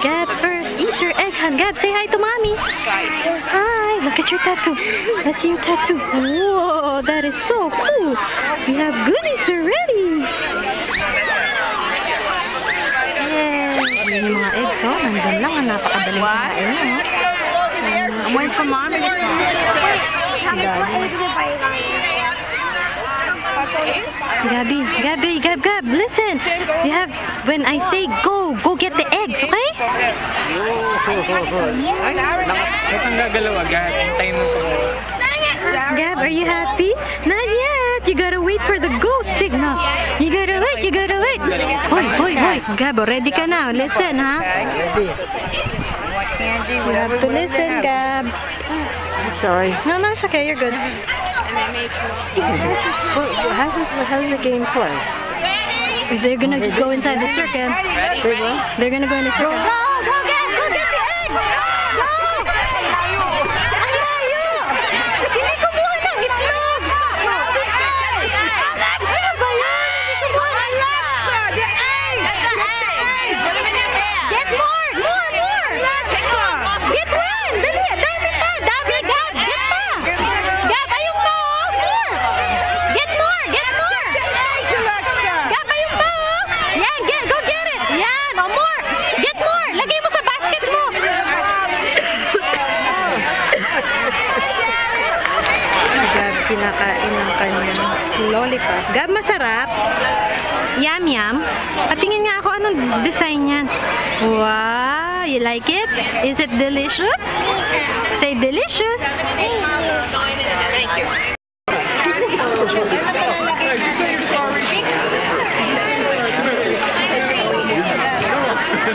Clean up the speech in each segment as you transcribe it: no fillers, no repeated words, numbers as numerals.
Gab's first Easter egg hunt. Gab, say hi to mommy. Hi. Look at your tattoo. Let's see your tattoo. Whoa, that is so cool. You have goodies already. Yay. Yung mga eggs, oh. Nandun lang. Napakadaling kumain mo. I'm waiting for mommy to come. Gab, listen. You have, when I say go get the eggs, okay? Gab, are you happy? Not yet. You gotta wait for the go signal. You gotta wait. Hoy. Gab, ready ka na. Listen, ha? You have to listen, Gab. Sorry. No, it's okay. You're good. Well, how does the game play? They're gonna just go inside the circuit. They're gonna go in the circuit. Go get the eggs! Go! Ayayo! Hindi kumuha ng itlog! Ano ba yan? Hindi kumuha ng itlog! Get more! Get one! Dali! Dami ka! Dami, Gab! Get pa! Gab, ayun pa! More! Get more! Gab, ayun pa! Yan, go get it! Yan! O, more! Get more! Lagay mo sa basket mo! Gab, kinakain ng kanyang lollipop. Gab, masarap. Yum. Patingin nga ako anong design yan. Wow! You like it? Is it delicious? Say delicious! Thank you.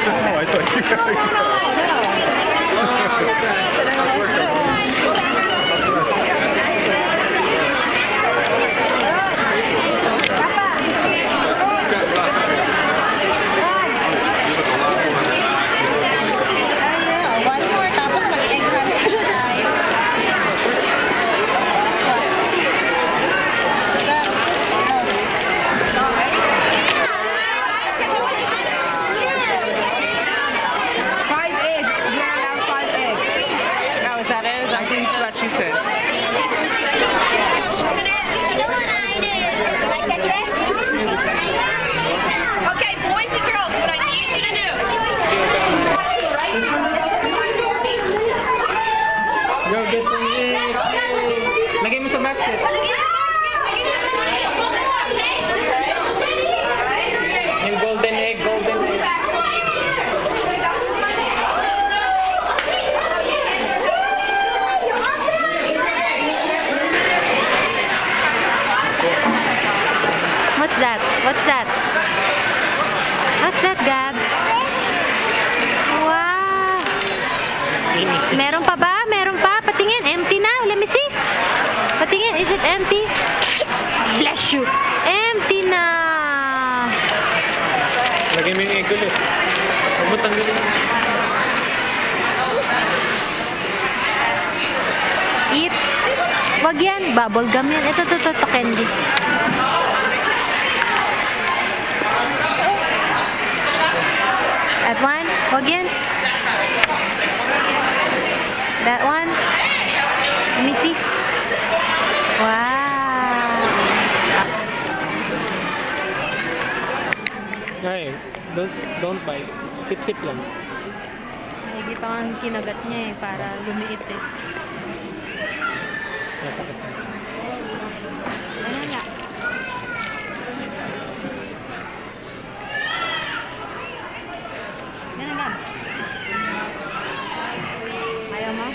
Oh, I thought she said. Okay, boys and girls, what I need you to do. Go get some eggs. Lagay mo sa basket. Yung golden egg. What's that, Gab? Wow! Meron pa ba? Patingin, empty na. Let me see. Patingin, is it empty? Bless you. Empty na. Lagay mo yung egg ulit. Huwag mo tanggalin. Eat. Wag yan. Bubble gum yan. Ito, candy. That one? Wag yan. That one? Let me see. Wow. Ay, don't bite. Sip lang. Nakikita ko ang kinagat niya para lumiit Nasakit. Ano nga? Ayaw mo?